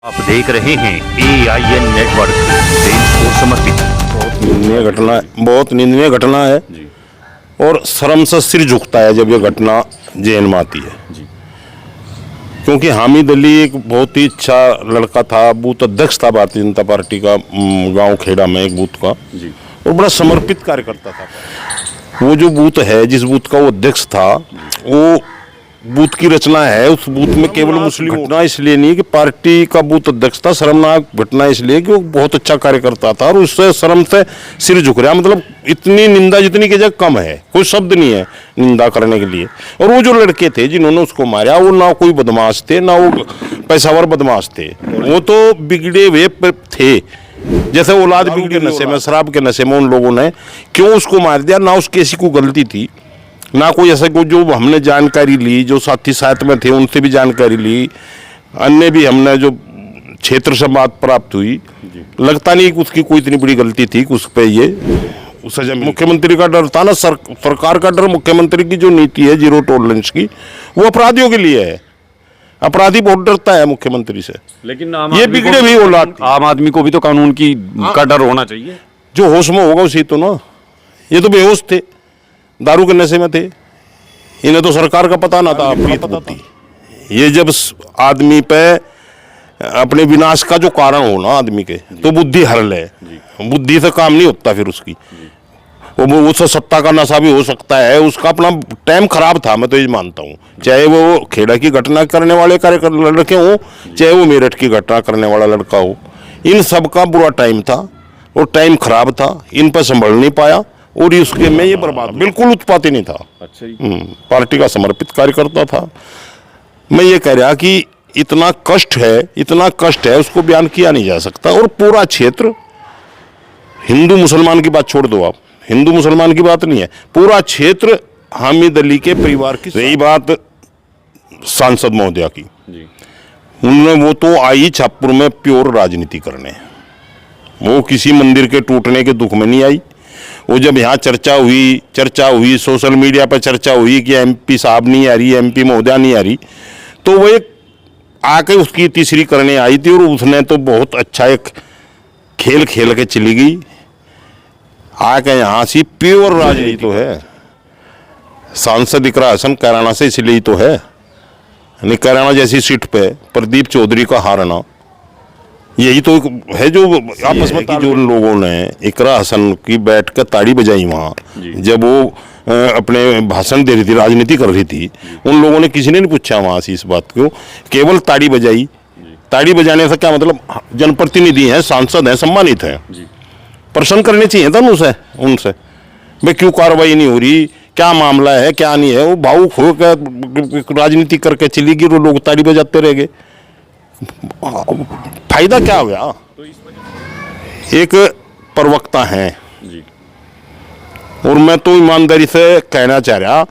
आप देख रहे हैं AIN नेटवर्क, देश को समर्पित। बहुत निंदनीय घटना है और शर्म से सिर झुकता है जब ये घटना जेल में आती है। क्योंकि हामिद अली एक बहुत ही अच्छा लड़का था, बूथ अध्यक्ष था भारतीय जनता पार्टी का, गांव खेड़ा में एक बूथ का, और बड़ा समर्पित कार्यकर्ता था। वो जो बूथ है, जिस बूथ का वो अध्यक्ष था, वो बूथ की रचना है। उस बूथ में केवल मुस्लिम घटना इसलिए नहीं कि पार्टी का बूथ अध्यक्ष था, शर्मनाक घटना इसलिए कि वो बहुत अच्छा कार्यकर्ता था और उससे शर्म से सिर झुक रहा। मतलब इतनी निंदा जितनी की जगह कम है, कोई शब्द नहीं है निंदा करने के लिए। और वो जो लड़के थे जिन्होंने उसको मारा, वो ना कोई बदमाश थे, ना वो पैसावर बदमाश थे, वो तो बिगड़े हुए थे। जैसे औलाद बिगड़ी नशे में, शराब के नशे में, उन लोगों ने क्यों उसको मार दिया? ना उसकी ऐसी कोई गलती थी, ना कोई ऐसा कोई, जो हमने जानकारी ली, जो साथी साथ में थे उनसे भी जानकारी ली, अन्य भी हमने जो क्षेत्र से बात प्राप्त हुई, लगता नहीं कि उसकी कोई इतनी बड़ी गलती थी कि उस पर ये सजा। मुख्यमंत्री का डर था ना, सरकार का डर, मुख्यमंत्री की जो नीति है जीरो टॉलरेंस की, वो अपराधियों के लिए है। अपराधी बहुत डरता है मुख्यमंत्री से, लेकिन ये बिगड़े भी औलाद। आम आदमी को भी तो कानून की का डर होना चाहिए। जो होश में होगा उसी तो ना, ये तो बेहोश थे, दारू के नशे में थे, इन्हें तो सरकार का पता ना था, अपनी पता थी। ये जब आदमी पे अपने विनाश का जो कारण हो ना आदमी के, तो बुद्धि हरल है, बुद्धि से काम नहीं होता फिर उसकी। वो उससे सत्ता का नशा भी हो सकता है, उसका अपना टाइम खराब था, मैं तो ये मानता हूँ। चाहे वो खेड़ा की घटना करने वाले लड़के हो, चाहे वो मेरठ की घटना करने वाला लड़का हो, इन सब का बुरा टाइम था और टाइम खराब था, इन पर संभल नहीं पाया और उसके में ये बर्बाद, बिल्कुल उत्पाती नहीं था। अच्छा पार्टी का समर्पित कार्यकर्ता था। मैं ये कह रहा कि इतना कष्ट है उसको बयान किया नहीं जा सकता। और पूरा क्षेत्र, हिंदू मुसलमान की बात छोड़ दो आप, हिंदू मुसलमान की बात नहीं है, पूरा क्षेत्र हामिद अली के परिवार की। रही बात सांसद महोदया की, उन्होंने वो तो आई छापुर में प्योर राजनीति करने, वो किसी मंदिर के टूटने के दुख में नहीं आई। वो जब यहाँ चर्चा हुई सोशल मीडिया पर चर्चा हुई कि MP साहब नहीं आ रही, MP महोदया नहीं आ रही, तो वो एक आके उसकी तीसरी करने आई थी और उसने तो बहुत अच्छा एक खेल खेल के चली गई। आके यहाँ से प्योर राजनीति तो है। सांसद इकरा हसन कैराना से इसलिए तो है, यानी कैराना जैसी सीट पे प्रदीप चौधरी का हारना, यही तो है जो आपस में जो लोगों ने इकरा हसन की बैठ कर ताड़ी बजाई वहाँ, जब वो अपने भाषण दे रही थी, राजनीति कर रही थी, उन लोगों ने किसी ने नहीं पूछा वहाँ से इस बात को, केवल ताड़ी बजाई। ताड़ी बजाने से क्या मतलब? जनप्रतिनिधि हैं, सांसद हैं, सम्मानित हैं, प्रश्न करने चाहिए था उनसे भाई क्यों कार्रवाई नहीं हो रही, क्या मामला है, क्या नहीं है। वो भावुक होकर राजनीति करके चली गई, वो लोग ताड़ी बजाते रह गए, फायदा क्या हो गया? एक प्रवक्ता हैं और मैं तो ईमानदारी से कहना चाह रहा,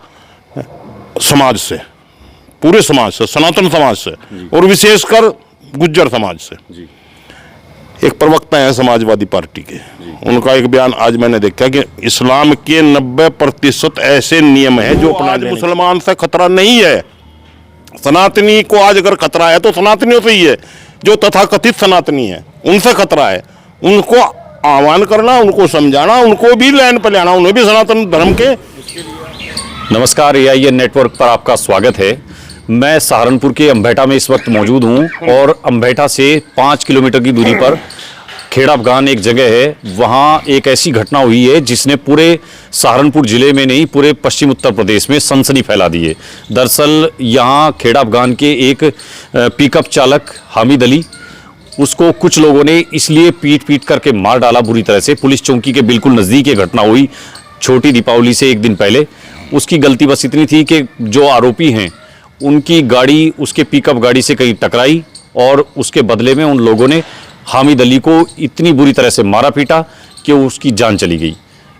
समाज से, पूरे समाज से, सनातन समाज से और विशेषकर गुज्जर समाज से, एक प्रवक्ता है समाजवादी पार्टी के, उनका एक बयान आज मैंने देखा कि इस्लाम के 90% ऐसे नियम हैं जो अपना मुसलमान से खतरा नहीं है। सनातनी को आज अगर खतरा है तो सनातनियों से ही है, जो तथाकथित सनातनी है उनसे खतरा है। उनको आह्वान करना, उनको समझाना, उनको भी लाइन पर लाना, उन्हें भी सनातन धर्म के। नमस्कार, AIN नेटवर्क पर आपका स्वागत है। मैं सहारनपुर के अंबेटा में इस वक्त मौजूद हूं और अंबेटा से 5 किलोमीटर की दूरी पर खेड़ा अफगान एक जगह है, वहाँ एक ऐसी घटना हुई है जिसने पूरे सहारनपुर जिले में नहीं, पूरे पश्चिम उत्तर प्रदेश में सनसनी फैला दी है। दरअसल यहाँ खेड़ा अफगान के एक पिकअप चालक हामिद अली, उसको कुछ लोगों ने इसलिए पीट करके मार डाला बुरी तरह से। पुलिस चौकी के बिल्कुल नज़दीक ये घटना हुई, छोटी दीपावली से एक दिन पहले। उसकी गलती बस इतनी थी कि जो आरोपी हैं उनकी गाड़ी उसके पिकअप गाड़ी से कहीं टकराई और उसके बदले में उन लोगों ने हामिद अली को इतनी बुरी तरह से मारा पीटा कि उसकी जान चली गई।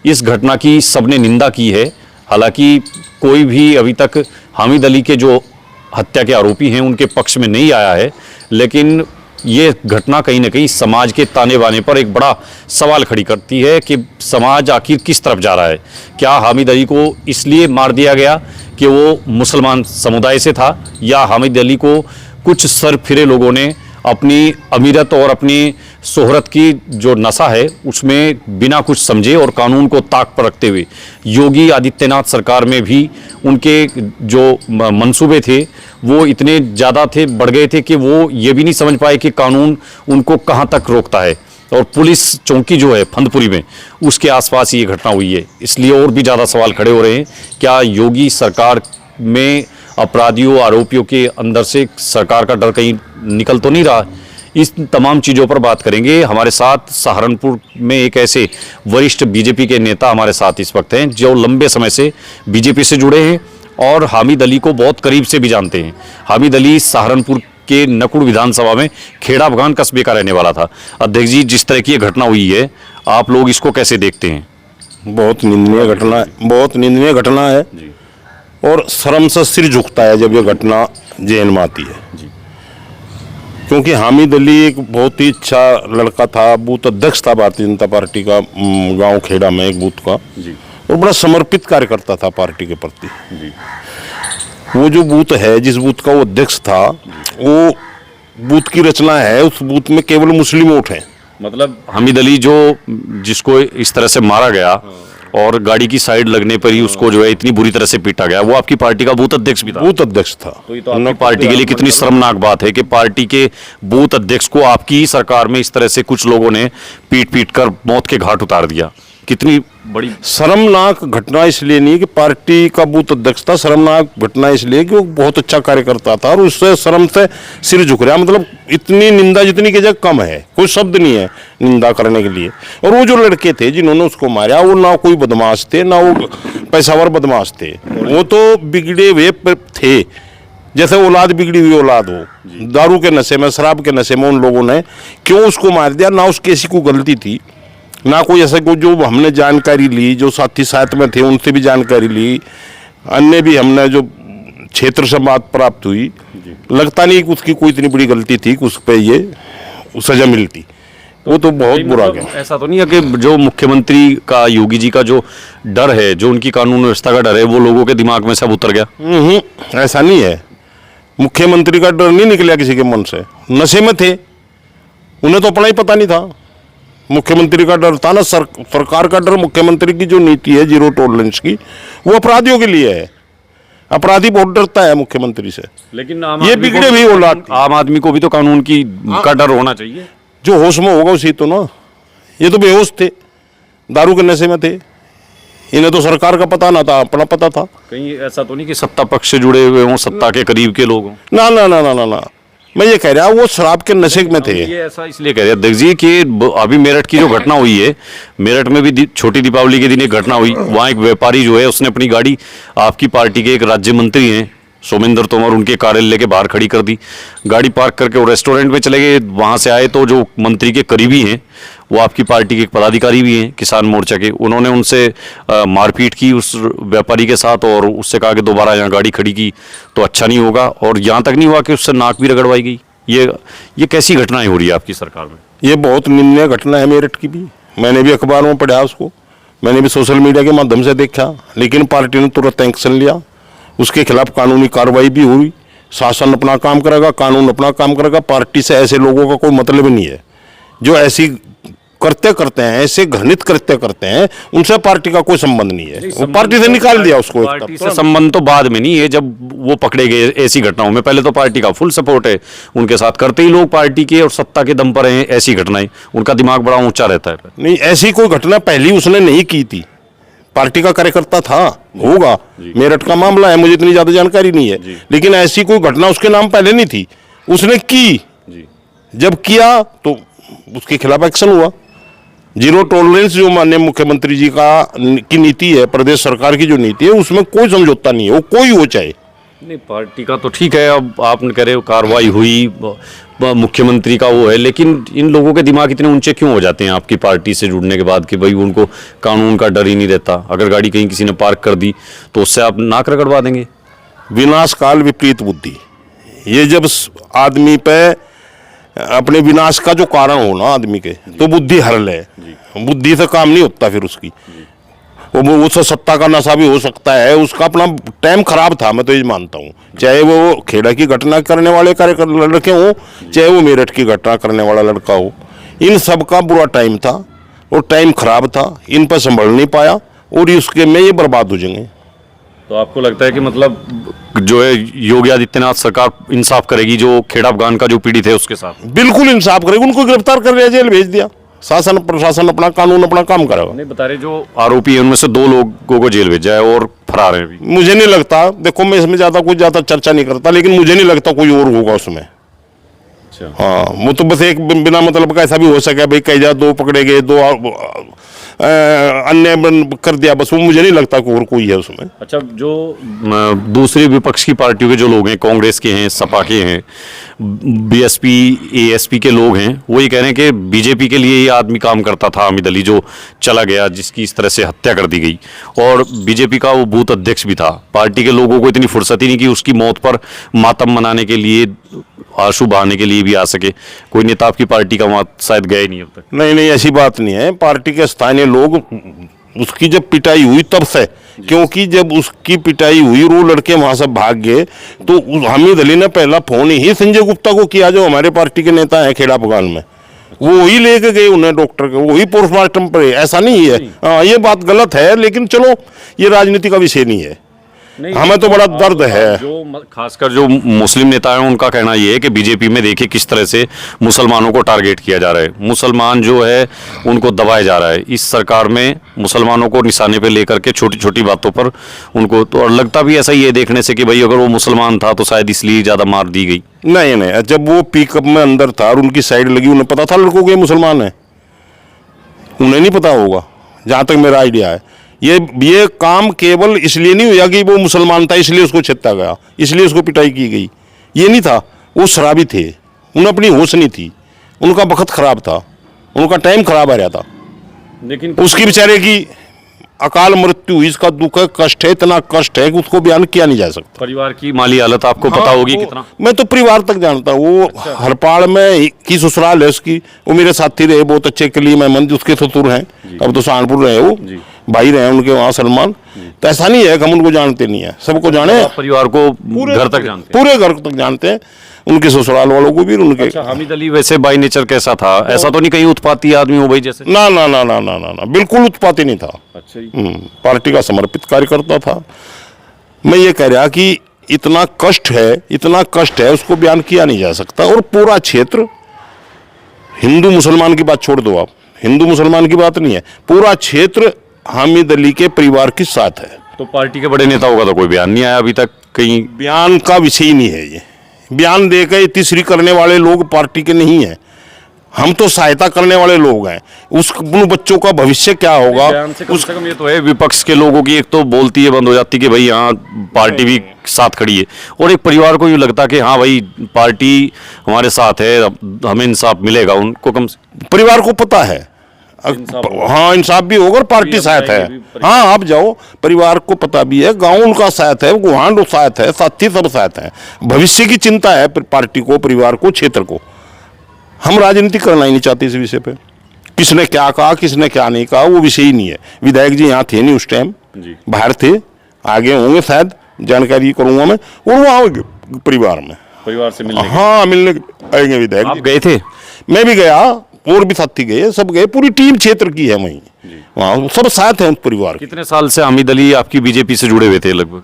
इस घटना की सबने निंदा की है, हालांकि कोई भी अभी तक हामिद अली के जो हत्या के आरोपी हैं उनके पक्ष में नहीं आया है, लेकिन ये घटना कहीं ना कहीं समाज के ताने बाने पर एक बड़ा सवाल खड़ी करती है कि समाज आखिर किस तरफ जा रहा है। क्या हामिद अली को इसलिए मार दिया गया कि वो मुसलमान समुदाय से था, या हामिद अली को कुछ सरफिरे लोगों ने अपनी अमीरत और अपनी शोहरत की जो नशा है उसमें बिना कुछ समझे और कानून को ताक पर रखते हुए योगी आदित्यनाथ सरकार में भी उनके जो मंसूबे थे वो इतने ज़्यादा थे, बढ़ गए थे कि वो ये भी नहीं समझ पाए कि कानून उनको कहाँ तक रोकता है। और पुलिस चौकी जो है फंदपुरी में उसके आसपास ये घटना हुई है, इसलिए और भी ज़्यादा सवाल खड़े हो रहे हैं। क्या योगी सरकार में अपराधियों आरोपियों के अंदर से सरकार का डर कहीं निकल तो नहीं रहा? इस तमाम चीज़ों पर बात करेंगे। हमारे साथ सहारनपुर में एक ऐसे वरिष्ठ बीजेपी के नेता हमारे साथ इस वक्त हैं जो लंबे समय से बीजेपी से जुड़े हैं और हामिद अली को बहुत करीब से भी जानते हैं। हामिद अली सहारनपुर के नकुड़ विधानसभा में खेड़ा बगान कस्बे का रहने वाला था। अध्यक्ष जी, जिस तरह की ये घटना हुई है आप लोग इसको कैसे देखते हैं? बहुत निंदनीय घटना है, बहुत निंदनीय घटना है और शर्म से सिर झुकता है जब ये घटना जेल में आती है जी। क्योंकि हामिद अली एक बहुत ही अच्छा लड़का था, बूथ अध्यक्ष था भारतीय जनता पार्टी का गांव खेड़ा में एक बूथ का जी और बड़ा समर्पित कार्यकर्ता था पार्टी के प्रति। जी वो जो बूथ है, जिस बूथ का वो अध्यक्ष था, वो बूथ की रचना है, उस बूथ में केवल मुस्लिम वोट हैं। मतलब हामिद अली जो जिसको इस तरह से मारा गया और गाड़ी की साइड लगने पर ही उसको जो है इतनी बुरी तरह से पीटा गया, वो आपकी पार्टी का बूथ अध्यक्ष भी था? बूथ अध्यक्ष था। तो ये तो आपकी पार्टी के लिए कितनी शर्मनाक बात है कि पार्टी के बूथ अध्यक्ष को आपकी ही सरकार में इस तरह से कुछ लोगों ने पीट पीट कर मौत के घाट उतार दिया। कितनी बड़ी शर्मनाक घटना इसलिए नहीं कि पार्टी का बूथ अध्यक्ष था, शर्मनाक घटना इसलिए कि वो बहुत अच्छा कार्यकर्ता था और उससे शर्म से सिर झुक रहा। मतलब इतनी निंदा जितनी की जगह कम है, कोई शब्द नहीं है निंदा करने के लिए। और वो जो लड़के थे जिन्होंने उसको मारा, वो ना कोई बदमाश थे ना वो पैसावर बदमाश थे, वो तो बिगड़े हुए थे, जैसे औलाद बिगड़ी हुई औलाद हो। दारू के नशे में, शराब के नशे में उन लोगों ने क्यों उसको मार दिया? ना उसकी ऐसी कोई गलती थी, ना कोई ऐसा कोई। जो हमने जानकारी ली, जो साथी साथ में थे उनसे भी जानकारी ली, अन्य भी हमने जो क्षेत्र से बात प्राप्त हुई, लगता नहीं कि उसकी कोई इतनी बड़ी गलती थी कि उस पर ये सजा मिलती। वो तो बहुत बुरा गया। ऐसा तो नहीं है कि जो मुख्यमंत्री का, योगी जी का जो डर है, जो उनकी कानून व्यवस्था का डर है, वो लोगों के दिमाग में सब उतर गया? ऐसा नहीं है। मुख्यमंत्री का डर नहीं निकला किसी के मन से। नशे में थे, उन्हें तो अपना ही पता नहीं था। मुख्यमंत्री का डर था ना, सरकार का डर। मुख्यमंत्री की जो नीति है जीरो टॉलरेंस की, वो अपराधियों के लिए है। अपराधी बहुत डरता है मुख्यमंत्री से। लेकिन ये बिगड़े भी औलाद, आम आदमी को भी तो कानून की का डर होना चाहिए। जो होश में होगा उसी तो ना। ये तो बेहोश थे, दारू के नशे में थे, इन्हें तो सरकार का पता ना था, अपना पता था। कहीं ऐसा तो नहीं कि सत्ता पक्ष से जुड़े हुए हों, सत्ता के करीब के लोग हों? ना ना ना ना ना ना, मैं ये कह रहा हूँ वो शराब के नशे में थे। ये ऐसा इसलिए कह रहे हैं अध्यक्ष जी कि अभी मेरठ की जो घटना हुई है, मेरठ में भी छोटी दीपावली के दिन एक घटना हुई। वहाँ एक व्यापारी जो है उसने अपनी गाड़ी आपकी पार्टी के एक राज्य मंत्री हैं सोमेंद्र तोमर, उनके कार्यालय के बाहर खड़ी कर दी। गाड़ी पार्क करके वो रेस्टोरेंट में चले गए। वहाँ से आए तो जो मंत्री के करीबी हैं, वो आपकी पार्टी के एक पदाधिकारी भी हैं किसान मोर्चा के, उन्होंने उनसे मारपीट की उस व्यापारी के साथ और उससे कहा कि दोबारा यहाँ गाड़ी खड़ी की तो अच्छा नहीं होगा। और यहाँ तक नहीं हुआ कि उससे नाक भी रगड़वाई गई। ये कैसी घटनाएं हो रही है आपकी सरकार में? ये बहुत निंदनीय घटना है मेरठ की भी। मैंने भी अखबारों में पढ़ा उसको, मैंने भी सोशल मीडिया के माध्यम से देखा, लेकिन पार्टी ने तुरंत एक्शन लिया। उसके खिलाफ कानूनी कार्रवाई भी हुई। शासन अपना काम करेगा, कानून अपना काम करेगा। पार्टी से ऐसे लोगों का कोई मतलब नहीं है जो ऐसी कृत्य करते हैं, ऐसे घृणित कृत्य करते हैं, उनसे पार्टी का कोई संबंध नहीं है। वो पार्टी से निकाल दिया उसको। पार्टी से संबंध तो बाद में नहीं है, जब वो पकड़े गए ऐसी घटनाओं में। पहले तो पार्टी का फुल सपोर्ट है उनके साथ, करते ही लोग पार्टी के और सत्ता के दम पर हैं ऐसी घटनाएं, उनका दिमाग बड़ा ऊंचा रहता है। नहीं, ऐसी कोई घटना पहली उसने नहीं की थी। पार्टी का कार्यकर्ता था, होगा। मेरठ का मामला है, मुझे इतनी ज्यादा जानकारी नहीं है, लेकिन ऐसी कोई घटना उसके नाम पहले नहीं थी। उसने की, जब किया तो उसके खिलाफ एक्शन हुआ। जीरो टॉलरेंस जो माननीय मुख्यमंत्री जी की नीति है, प्रदेश सरकार की जो नीति है, उसमें कोई समझौता नहीं है, वो कोई हो चाहे। नहीं, पार्टी का तो ठीक है, अब आपने कह रहे हो कार्रवाई हुई, मुख्यमंत्री का वो है, लेकिन इन लोगों के दिमाग इतने ऊंचे क्यों हो जाते हैं आपकी पार्टी से जुड़ने के बाद कि भाई उनको कानून का डर ही नहीं रहता? अगर गाड़ी कहीं किसी ने पार्क कर दी तो उससे आप नाक रगड़वा देंगे? विनाश काल विपरीत बुद्धि। ये जब आदमी पे अपने विनाश का जो कारण हो ना आदमी के, तो बुद्धि हर ले। बुद्धि से काम नहीं होता फिर उसकी। वो उससे सत्ता का नशा भी हो सकता है, उसका अपना टाइम खराब था, मैं तो ये मानता हूँ। चाहे वो खेड़ा की घटना करने वाले लड़के हो, चाहे वो मेरठ की घटना करने वाला लड़का हो, इन सब का बुरा टाइम था और टाइम खराब था, इन पर संभल नहीं पाया और उसके में ये बर्बाद हो जाएंगे। तो आपको लगता है कि मतलब जो है योगी आदित्यनाथ सरकार इंसाफ करेगी जो खेड़ा अफगान का जो पीड़ित है उसके साथ? बिल्कुल इंसाफ करेगी, उनको गिरफ्तार कर लिया, जेल भेज दिया, शासन प्रशासन अपना कानून अपना काम करेगा। नहीं बता रहे जो आरोपी है उनमें से 2 लोगों को जेल भेजा है और फरार है अभी। मुझे नहीं लगता, देखो मैं इसमें ज्यादा चर्चा नहीं करता, लेकिन मुझे नहीं लगता कोई और होगा उसमें। अच्छा। हाँ, वो तो बस एक बिना मतलब का ऐसा भी हो सके भाई कई जा 2 पकड़े गए, 2 अन्य कर दिया, बस वो मुझे नहीं लगता कि और कोई है उसमें। अच्छा, जो दूसरी विपक्ष की पार्टियों के जो लोग हैं, कांग्रेस के हैं, सपा के हैं, बीएसपी एएसपी के लोग हैं, वो ये कह रहे हैं कि बीजेपी के लिए ये आदमी काम करता था, हामिद अली जो चला गया, जिसकी इस तरह से हत्या कर दी गई, और बीजेपी का वो बूथ अध्यक्ष भी था। पार्टी के लोगों को इतनी फुर्सत ही नहीं कि उसकी मौत पर मातम मनाने के लिए, आंसू बहाने के लिए भी आ सके। कोई नेता आपकी पार्टी का वहां शायद गए नहीं अब तक? नहीं, ऐसी बात नहीं है। पार्टी के स्थानीय लोग, उसकी जब पिटाई हुई तब से, क्योंकि जब उसकी पिटाई हुई और वो लड़के वहां से भाग गए, तो हामिद अली ने पहला फोन ही संजय गुप्ता को किया, जो हमारे पार्टी के नेता हैं खेड़ा अफगान में। वो वही लेके गए उन्हें, डॉक्टर के वही पोस्टमार्टम पर। ऐसा नहीं है, हाँ ये बात गलत है, लेकिन चलो ये राजनीति का विषय नहीं है। हमें तो बड़ा दर्द है। जो खासकर जो मुस्लिम नेता हैं उनका कहना यह है कि बीजेपी में देखिए किस तरह से मुसलमानों को टारगेट किया जा रहा है, मुसलमान जो है उनको दबाया जा रहा है। इस सरकार में मुसलमानों को निशाने पे लेकर के छोटी छोटी बातों पर उनको, तो और लगता भी ऐसा ही है देखने से कि भाई अगर वो मुसलमान था तो शायद इसलिए ज़्यादा मार दी गई। नहीं, जब वो पिकअप में अंदर था और उनकी साइड लगी, उन्हें पता था लड़कों के मुसलमान है? उन्हें नहीं पता होगा, जहाँ तक मेरा आइडिया है। ये काम केवल इसलिए नहीं हुआ कि वो मुसलमान था इसलिए उसको छेता गया, इसलिए उसको पिटाई की गई, ये नहीं था। वो शराबी थे, उन्हें अपनी होश नहीं थी, उनका वक्त खराब था, उनका टाइम खराब आ रहा था। लेकिन उसकी बेचारे की अकाल मृत्यु हुई, इसका दुख है, कष्ट है, इतना कष्ट है कि उसको बयान किया नहीं जा सकता। परिवार की माली हालत आपको पता होगी कितना? मैं तो परिवार तक जानता हूँ। वो हरपाड़ में की ससुराल है उसकी, वो मेरे साथी रहे बहुत अच्छे के लिए, मैं मंदिर उसके ससुर हैं, अब तो सहारनपुर रहे, वो भाई रहे उनके वहाँ सलमान। तो ऐसा नहीं है कि हम उनको जानते नहीं है, सबको जाने, परिवार को घर तक जानते हैं, पूरे घर तक जानते हैं, उनके ससुराल वालों को भी, उनके। अच्छा, हामिद अली वैसे बाई नेचर कैसा था? ऐसा तो नहीं कहीं उत्पाती आदमी हो भाई जैसे? ना, बिल्कुल उत्पाती नहीं था। अच्छा जी। पार्टी का समर्पित कार्यकर्ता था। मैं ये कह रहा कि इतना कष्ट है उसको बयान किया नहीं जा सकता। और पूरा क्षेत्र, हिंदू मुसलमान की बात छोड़ दो आप, हिंदू मुसलमान की बात नहीं है, पूरा क्षेत्र हामिद अली के परिवार के साथ है। तो पार्टी के बड़े नेताओं का तो कोई बयान नहीं आया अभी तक कहीं? बयान का विषय ही नहीं है ये। बयान देकर तीसरी करने वाले लोग पार्टी के नहीं हैं, हम तो सहायता करने वाले लोग हैं। उन बच्चों का भविष्य क्या होगा? बयान से कम से कम ये तो है, विपक्ष के लोगों की एक तो बोलती है बंद हो जाती कि भाई हाँ पार्टी भी साथ खड़ी है, और एक परिवार को यूँ लगता कि हाँ भाई पार्टी हमारे साथ है, हमें इंसाफ मिलेगा। उनको कम से परिवार को पता है, हाँ इंसाफ भी होगा और पार्टी साथ है। हाँ आप जाओ, परिवार को पता भी है, गांव उनका साथ है, गुहांड साथ है, साथी सब साथ है। भविष्य की चिंता है पार्टी को, परिवार को, क्षेत्र को। हम राजनीति करना ही नहीं चाहते इस विषय पे। किसने क्या कहा, किसने क्या नहीं कहा, वो विषय ही नहीं है। विधायक जी यहाँ थे नहीं उस टाइम, बाहर थे, आगे होंगे शायद, जानकारी करूंगा मैं। और वो आओगे परिवार से मिलने? हाँ मिलने आएंगे विधायक। आप गए थे? मैं भी गया, और भी साथी गए, सब गए, पूरी टीम क्षेत्र की है वहीं, वहाँ सब साथ हैं परिवार। कितने साल से हामिद अली आपकी बीजेपी से जुड़े हुए थे लगभग?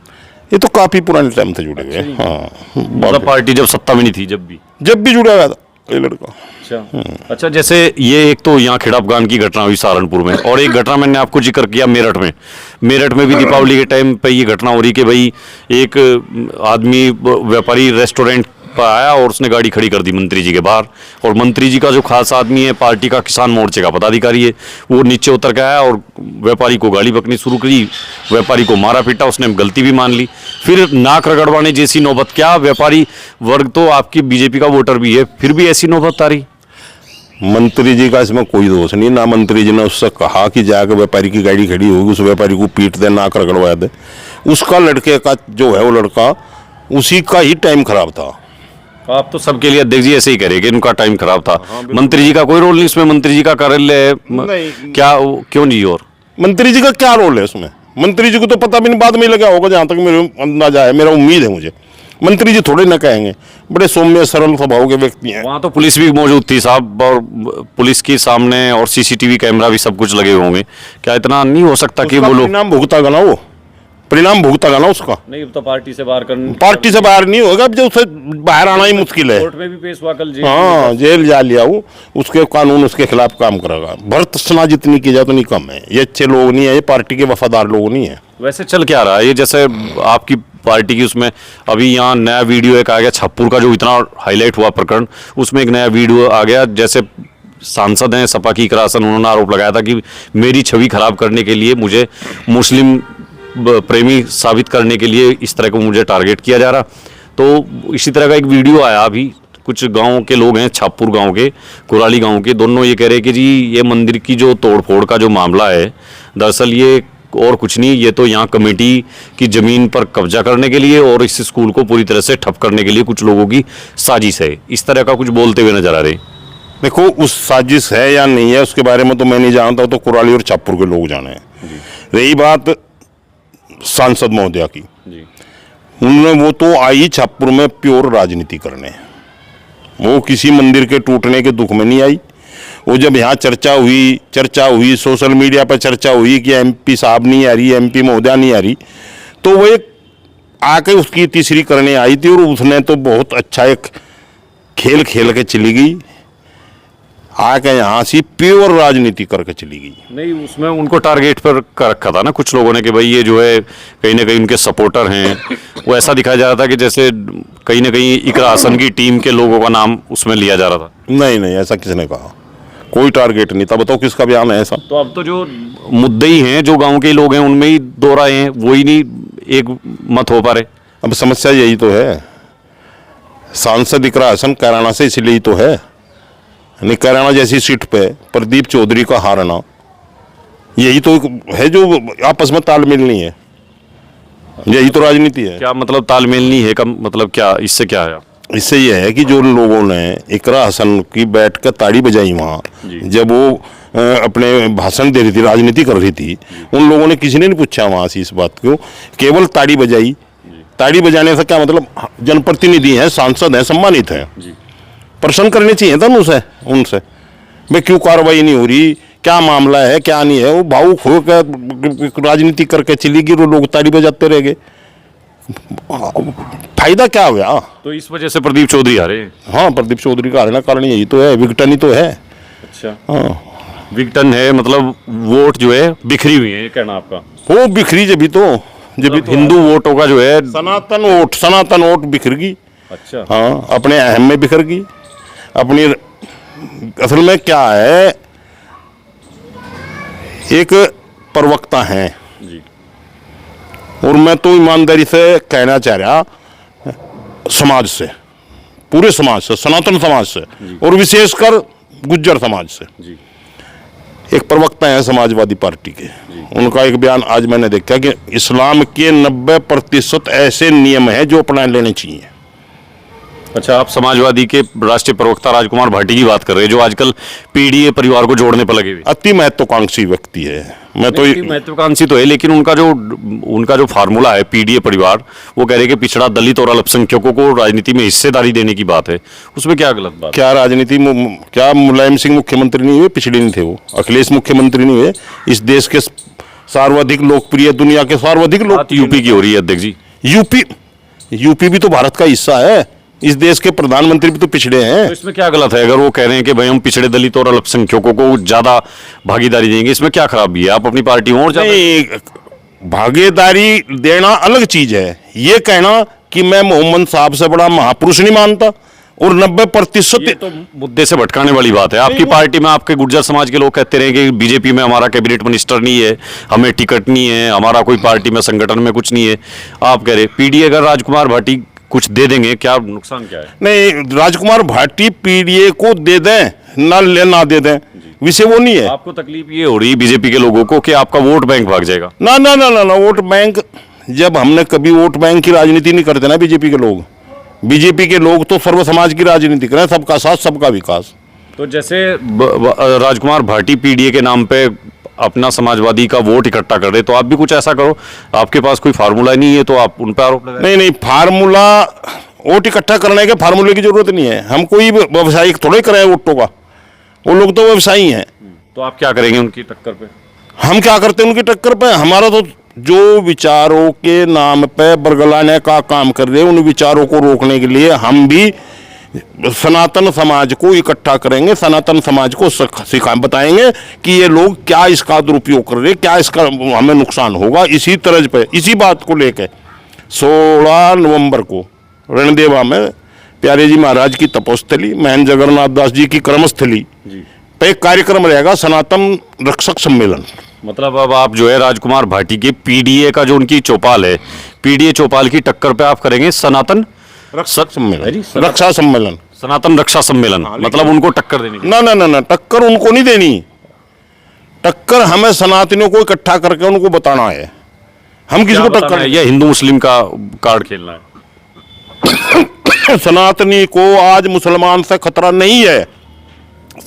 ये तो काफी पुराने टाइम से जुड़े हुए। हाँ, मतलब पार्टी जब सत्ता में नहीं थी, जब भी जुड़ा हुआ था ये लड़का। अच्छा, जैसे ये एक तो यहाँ खेड़ा अफगान की घटना हुई सहारनपुर में, और एक घटना मैंने आपको जिक्र किया मेरठ में भी दीपावली के टाइम पे ये घटना हो रही कि भाई एक आदमी व्यापारी रेस्टोरेंट पर आया और उसने गाड़ी खड़ी कर दी मंत्री जी के बाहर, और मंत्री जी का जो खास आदमी है पार्टी का किसान मोर्चे का पदाधिकारी है, वो नीचे उतर के आया और व्यापारी को गाली बकनी शुरू करी, व्यापारी को मारा पीटा, उसने गलती भी मान ली, फिर नाक रगड़वाने जैसी नौबत। क्या व्यापारी वर्ग तो आपकी बीजेपी का वोटर भी है, फिर भी ऐसी नौबत आ रही? मंत्री जी का इसमें कोई दोष नहीं ना। मंत्री जी ने उससे कहा कि जाकर व्यापारी की गाड़ी खड़ी होगी, उस व्यापारी को पीट दे, नाक रगड़वा दे। उसका लड़के का जो है वो लड़का, उसी का ही टाइम खराब था। आप तो सबके लिए अध्यक्ष जी ऐसे ही करेंगे, उनका टाइम खराब था। मंत्री जी का कोई रोल नहीं इसमें, मंत्री जी का कार्यालय क्या क्यों नहीं? और मंत्री जी का क्या रोल है उसमें? मंत्री जी को तो पता भी नहीं, बाद में लगा होगा, जहाँ तक मेरे अंदाजा है, मेरा उम्मीद है मुझे। मंत्री जी थोड़े ना कहेंगे, बड़े सौम्य सरल स्वभाव के व्यक्ति हैं। वहाँ तो पुलिस भी मौजूद थी साहब, और पुलिस के सामने और सीसीटीवी कैमरा भी सब कुछ लगे होंगे। क्या इतना नहीं हो सकता कि उसका वो लोग परिणाम भुगतागा ना, वो परिणाम भुगतागा ना उसका। नहीं तो पार्टी से बाहर करने, पार्टी से बाहर नहीं होगा, अब जो उसे बाहर आना ही मुश्किल है। कोर्ट में भी पेश हुआ कल, जेल हाँ, जेल जा लिया वो, उसके कानून उसके खिलाफ काम करेगा। भर्त्सना जितनी की जाए उतनी कम है। ये अच्छे लोग नहीं है, ये पार्टी के वफादार लोग नहीं है। वैसे चल क्या रहा है ये? जैसे आपकी पार्टी की उसमें अभी यहाँ नया वीडियो एक आ गया, छप्पुर का जो इतना हाईलाइट हुआ प्रकरण, उसमें एक नया वीडियो आ गया। जैसे सांसद हैं सपा की इकरा हसन, उन्होंने आरोप लगाया था कि मेरी छवि खराब करने के लिए, मुझे मुस्लिम प्रेमी साबित करने के लिए इस तरह को मुझे टारगेट किया जा रहा। तो इसी तरह का एक वीडियो आया अभी, कुछ गांव के लोग हैं, छापुर गांव के, कुराली गांव के, दोनों ये कह रहे हैं कि जी ये मंदिर की जो तोड़फोड़ का जो मामला है, दरअसल ये और कुछ नहीं, ये तो यहाँ कमेटी की जमीन पर कब्जा करने के लिए और इस स्कूल को पूरी तरह से ठप करने के लिए कुछ लोगों की साजिश है। इस तरह का कुछ बोलते हुए नजर आ रहे। देखो, उस साजिश है या नहीं है उसके बारे में तो मैं नहीं जानता, तो कुराली और छापुर के लोग जाने हैं। रही बात सांसद महोदया की, उन्होंने, वो तो आई छापुर में प्योर राजनीति करने, वो किसी मंदिर के टूटने के दुख में नहीं आई। वो जब यहाँ चर्चा हुई, सोशल मीडिया पर चर्चा हुई कि एमपी साहब नहीं आ रही, एमपी महोदया नहीं आ रही, तो वो एक आके उसकी तीसरी करने आई थी, और उसने तो बहुत अच्छा एक खेल खेल के चली गई, आके यहाँ से प्योर राजनीति करके चली गई। नहीं, उसमें उनको टारगेट पर कर रखा था ना कुछ लोगों ने कि भाई ये जो है कहीं ना कहीं उनके सपोर्टर हैं। वो ऐसा दिखाया जा रहा था कि जैसे कहीं ना कहीं इकरा हसन की टीम के लोगों का नाम उसमें लिया जा रहा था। नहीं, ऐसा किसने कहा? कोई टारगेट नहीं था। बताओ किसका बयान है ऐसा? तो अब तो जो मुद्दे ही हैं, जो गांव के लोग हैं, उनमें ही दो राय हैं, वो ही नहीं एक मत हो पा रहे। अब समस्या यही तो है, सांसद इकरा हसन कैराना से इसलिए ही तो है, यानी कैराना जैसी सीट पे प्रदीप चौधरी का हारना, यही तो है जो आपस में तालमेल नहीं है। यही तो राजनीति है। क्या मतलब तालमेल नहीं है का मतलब क्या? इससे क्या है? इससे यह है कि जो लोगों ने इकरा हसन की बैठ कर ताड़ी बजाई वहाँ, जब वो अपने भाषण दे रही थी, राजनीति कर रही थी, उन लोगों ने, किसी ने नहीं पूछा वहाँ से इस बात को, केवल ताड़ी बजाई। ताड़ी बजाने से क्या मतलब? जनप्रतिनिधि हैं, सांसद हैं, सम्मानित हैं, प्रश्न करने चाहिए था उनसे भाई क्यों कार्रवाई नहीं हो रही, क्या मामला है, क्या नहीं है। वो भावुक होकर राजनीति करके चली गई, वो लोग ताड़ी बजाते रह गए, फायदा क्या हो गया? तो इस वजह से प्रदीप चौधरी हारे। हाँ, प्रदीप चौधरी का हारने का कारण यही तो है, विघटन ही तो है। अच्छा, हाँ, विघटन है, मतलब वोट जो है बिखरी हुई है, ये कहना आपका? वो बिखरी जब भी तो हिंदू वोटों का जो है, सनातन वोट बिखर गई। अच्छा, हाँ, अपने अहम में बिखर गई अपनी। असल में क्या है, एक प्रवक्ता हैं जी, और मैं तो ईमानदारी से कहना चाह रहा, समाज से, पूरे समाज से, सनातन समाज से, और विशेषकर गुज्जर समाज से। जी, एक प्रवक्ता है समाजवादी पार्टी के, उनका एक बयान आज मैंने देखा कि इस्लाम के 90% ऐसे नियम हैं जो अपना लेने चाहिए। अच्छा, आप समाजवादी के राष्ट्रीय प्रवक्ता राजकुमार भाटी की बात कर रहे हैं, जो आजकल पीडीए परिवार को जोड़ने पर लगे हुए। अति महत्वाकांक्षी व्यक्ति है। मैं तो महत्वाकांक्षी तो है, लेकिन उनका जो फार्मूला है पीडीए परिवार, वो कह रहे हैं कि पिछड़ा, दलित और अल्पसंख्यकों को राजनीति में हिस्सेदारी देने की बात है। उसमें क्या गलत बात? क्या राजनीति, क्या मुलायम सिंह मुख्यमंत्री नहीं हुए? पिछड़े नहीं थे वो? अखिलेश मुख्यमंत्री नहीं हुए? इस देश के सर्वाधिक लोकप्रिय, दुनिया के सर्वाधिक लोकप्रिय यूपी की हो रही है अध्यक्ष जी। यूपी भी तो भारत का हिस्सा है। इस देश के प्रधानमंत्री भी तो पिछड़े हैं। तो इसमें क्या गलत है? अगर वो कह रहे हैं कि भाई हम पिछड़े, दलित और अल्पसंख्यकों को ज्यादा भागीदारी देंगे, इसमें क्या खराबी है? आप अपनी पार्टी और नहीं, भागीदारी देना अलग चीज है। ये कहना कि मैं मोहम्मद साहब से बड़ा महापुरुष नहीं मानता, और 90% ये तो मुद्दे से भटकाने वाली बात है। आपकी पार्टी में आपके गुर्जर समाज के लोग कहते रहे कि बीजेपी में हमारा कैबिनेट मिनिस्टर नहीं है, हमें टिकट नहीं है, हमारा कोई पार्टी में, संगठन में कुछ नहीं है। आप कह रहे पीडीए अगर राजकुमार भाटी कुछ दे देंगे, क्या नुकसान क्या है? नहीं, राजकुमार भाटी पीडीए को दे दें, ना दे दें, विषय वो नहीं है। आपको तकलीफ ये हो रही बीजेपी के लोगों को कि आपका वोट बैंक भाग जाएगा? ना, वोट बैंक, जब हमने कभी वोट बैंक की राजनीति नहीं करते ना बीजेपी के लोग। बीजेपी के लोग तो सर्व समाज की राजनीति करें, सबका साथ, सबका विकास। तो जैसे राजकुमार भाटी पीडीए के नाम पे अपना समाजवादी का वोट इकट्ठा कर रहे, तो आप भी कुछ ऐसा करो। आपके पास कोई फार्मूला नहीं है तो आप उन पर आरोप लगाएं। नहीं नहीं, फार्मूला वोट इकट्ठा करने के फार्मूले की जरूरत नहीं है। हम कोई व्यवसायिक थोड़े कराए वोटों का, वो लोग तो व्यवसायी हैं। तो आप क्या करेंगे उनकी टक्कर पे? हम क्या करते हैं उनकी टक्कर पे? हमारा तो जो विचारों के नाम पे बरगलाने का काम कर रहे हैं, उन विचारों को रोकने के लिए हम भी सनातन समाज को इकट्ठा करेंगे, सनातन समाज को सिखा बताएंगे कि ये लोग क्या इसका दुरुपयोग कर रहे हैं, क्या इसका हमें नुकसान होगा। इसी तरह पे, इसी बात को लेकर 16 नवंबर को रणदेवा में प्यारे जी महाराज की तपोस्थली, महन जगन्नाथ दास जी की कर्मस्थली पे एक कार्यक्रम रहेगा, सनातन रक्षक सम्मेलन। मतलब अब आप जो है राजकुमार भाटी के पीडीए का जो उनकी चौपाल है, पीडीए चौपाल की टक्कर पे आप करेंगे सनातन रक्षक सम्मेलन, सनातन- रक्षा सम्मेलन, सनातन रक्षा सम्मेलन। मतलब उनको टक्कर देने की। ना ना ना ना, टक्कर उनको नहीं देनी। टक्कर हमें सनातनियों को इकट्ठा करके उनको बताना है। हम किसी क्या को बताना टक्कर है? ये हिंदू मुस्लिम का कार्ड खेलना है। सनातनी को आज मुसलमान से खतरा नहीं है।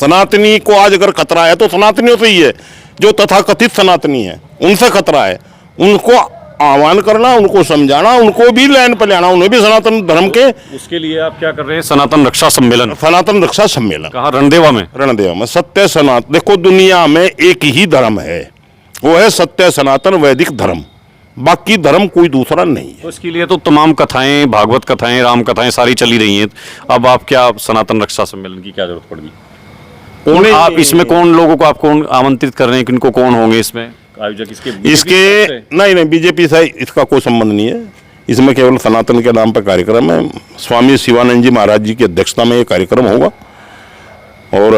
सनातनी को आज अगर खतरा है तो सनातनियों से ही है, जो तथाकथित सनातनी है उनसे खतरा है। उनको आह्वान करना, उनको समझाना, उनको भी लाइन पर लाना, उन्हें भी सनातन धर्म के, उसके लिए आप क्या कर रहे हैं? सनातन रक्षा सम्मेलन। सनातन रक्षा सम्मेलन कहाँ? रणदेवा में। रणदेव में सत्य सनातन। देखो, दुनिया में एक ही धर्म है, वो है सत्य सनातन वैदिक धर्म। बाकी धर्म कोई दूसरा नहीं है। तो इसके लिए तो तमाम कथाएं, भागवत कथाएं, राम कथाएं सारी चली रही हैं। अब आप क्या सनातन रक्षा सम्मेलन की क्या जरूरत पड़ गई? कौन आप इसमें, कौन लोगों को आप कौन आमंत्रित कर रहे हैं? किनको, कौन होंगे इसमें आयोजक? इसके नहीं नहीं, बीजेपी से इसका कोई संबंध नहीं है। इसमें केवल सनातन के नाम पर कार्यक्रम है। स्वामी शिवानंद जी महाराज जी की अध्यक्षता में ये कार्यक्रम होगा और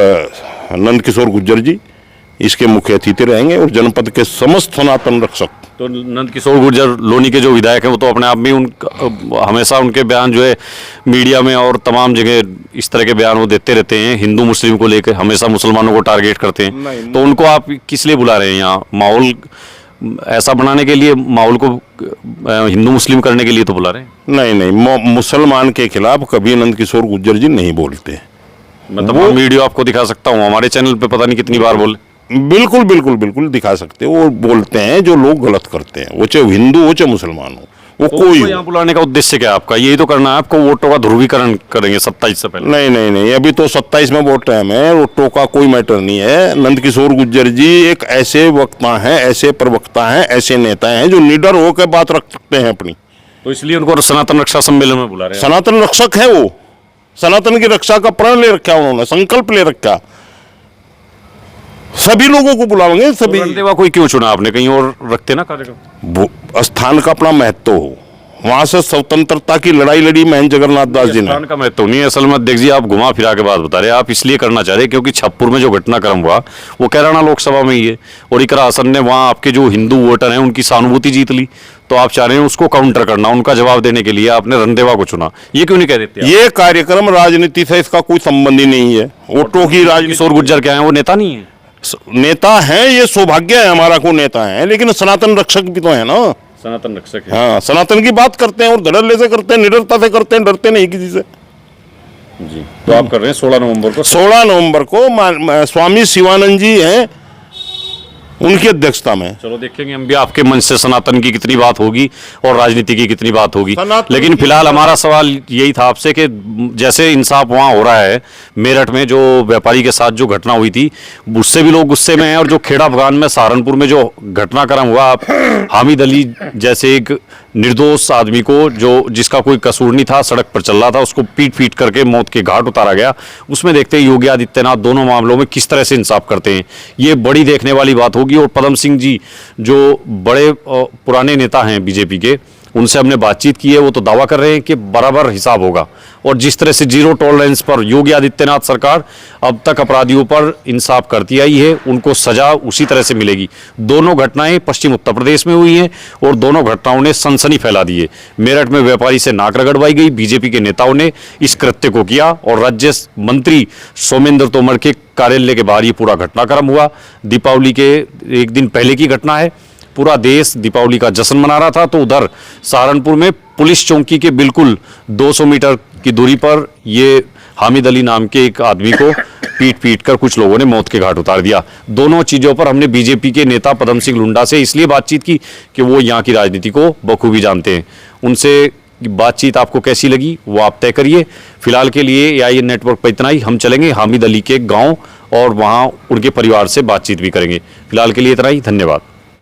नंद किशोर गुर्जर जी इसके मुख्य अतिथि रहेंगे और जनपद के समस्त सनातन रक्षक। तो नंद किशोर गुर्जर लोनी के जो विधायक हैं वो तो अपने आप में हमेशा उनके बयान जो है मीडिया में और तमाम जगह इस तरह के बयान वो देते रहते हैं, हिंदू मुस्लिम को लेकर हमेशा मुसलमानों को टारगेट करते हैं। तो उनको आप किस लिए बुला रहे हैं यहाँ? माहौल ऐसा बनाने के लिए, माहौल को हिंदू मुस्लिम करने के लिए तो बुला रहे हैं? नहीं नहीं, मुसलमान के खिलाफ कभी नंद किशोर गुर्जर जी नहीं बोलते। मतलब वो वीडियो आपको दिखा सकता हूँ, हमारे चैनल पे पता नहीं कितनी बार बोले। बिल्कुल बिल्कुल बिल्कुल दिखा सकते हो। वो बोलते हैं जो लोग गलत करते हैं, वो चाहे हिंदू हो चाहे मुसलमान हो, वो तो कोई उनको यहाँ बुलाने का उद्देश्य क्या है आपका? यही तो करना है आपको, वोटों का ध्रुवीकरण करेंगे 27 से पहले? नहीं नहीं नहीं, अभी तो 27 में वोट टाइम है, वोटों का कोई मैटर नहीं है। नंद किशोर गुर्जर जी एक ऐसे वक्ता हैं, ऐसे प्रवक्ता हैं, ऐसे नेता हैं जो निडर होकर बात रख सकते हैं अपनी। तो इसलिए उनको सनातन रक्षा सम्मेलन में बुला रहे हैं। सनातन रक्षक है वो, सनातन की रक्षा का प्रण ले रखा उन्होंने, संकल्प ले रखा। सभी लोगों को बुलाएंगे। सभी रणदेवा कोई क्यों चुना आपने? कहीं और रखते ना कार्यक्रम? स्थान का अपना महत्व हो, वहां से स्वतंत्रता की लड़ाई लड़ी महन जगन्नाथ दास जी ने। स्थान का महत्व नहीं है असल में। अध्यक्ष जी, आप घुमा फिरा के बात बता रहे हैं। आप इसलिए करना चाह रहे हैं क्योंकि छप्पुर में जो घटनाक्रम हुआ वो कैराना लोकसभा में ही है और इकरा हसन ने वहाँ आपके जो हिंदू वोटर हैं उनकी सहानुभूति जीत ली। तो आप चाह रहे हैं उसको काउंटर करना, उनका जवाब देने के लिए आपने रणदेवा को चुना। ये क्यों नहीं कह देते आप? ये कार्यक्रम राजनीति से इसका कोई संबंध ही नहीं है। वोटों की राजनीति। किशोर गुर्जर क्या है? वो नेता नहीं है? नेता है, ये सौभाग्य है हमारा को नेता है, लेकिन सनातन रक्षक भी तो है ना। सनातन रक्षक है। हाँ, सनातन की बात करते हैं और धड़ल्ले से करते हैं, निडरता से करते हैं, डरते नहीं किसी से। जी, तो आप कर रहे हैं 16 नवंबर को? 16 नवंबर को स्वामी शिवानंद जी हैं, उनकी अध्यक्षता में। चलो देखेंगे हम भी आपके मंच से सनातन की कितनी बात होगी और राजनीति की कितनी बात होगी। सनातन लेकिन की- फिलहाल हमारा सवाल यही था आपसे कि जैसे इंसाफ वहाँ हो रहा है मेरठ में, जो व्यापारी के साथ जो घटना हुई थी उससे भी लोग गुस्से में हैं, और जो खेड़ा अफगान में सहारनपुर में जो घटनाक्रम हुआ, आप हामिद अली जैसे एक निर्दोष आदमी को, जो जिसका कोई कसूर नहीं था, सड़क पर चल रहा था, उसको पीट पीट करके मौत के घाट उतारा गया। उसमें देखते हैं योगी आदित्यनाथ दोनों मामलों में किस तरह से इंसाफ करते हैं। ये बड़ी देखने वाली बात होगी। और पदम सिंह जी जो बड़े पुराने नेता हैं बीजेपी के, उनसे हमने बातचीत की है, वो तो दावा कर रहे हैं कि बराबर हिसाब होगा। और जिस तरह से जीरो टॉलरेंस पर योगी आदित्यनाथ सरकार अब तक अपराधियों पर इंसाफ करती आई है, उनको सजा उसी तरह से मिलेगी। दोनों घटनाएं पश्चिम उत्तर प्रदेश में हुई हैं और दोनों घटनाओं ने सनसनी फैला दी है। मेरठ में व्यापारी से नाक रगड़वाई गई, बीजेपी के नेताओं ने इस कृत्य को किया और राज्य मंत्री सोमेंद्र तोमर के कार्यालय के बाहर ये पूरा घटनाक्रम हुआ। दीपावली के एक दिन पहले की घटना है। पूरा देश दीपावली का जश्न मना रहा था, तो उधर सहारनपुर में पुलिस चौकी के बिल्कुल 200 मीटर की दूरी पर ये हामिद अली नाम के एक आदमी को पीट कर कुछ लोगों ने मौत के घाट उतार दिया। दोनों चीजों पर हमने बीजेपी के नेता पदम सिंह लुंडा से इसलिए बातचीत की कि वो यहाँ की राजनीति को बखूबी जानते हैं। उनसे बातचीत आपको कैसी लगी वो आप तय करिए। फिलहाल के लिए एआईएन नेटवर्क पर इतना ही। हम चलेंगे हामिद अली के गांव और वहां उनके परिवार से बातचीत भी करेंगे। फिलहाल के लिए इतना ही, धन्यवाद।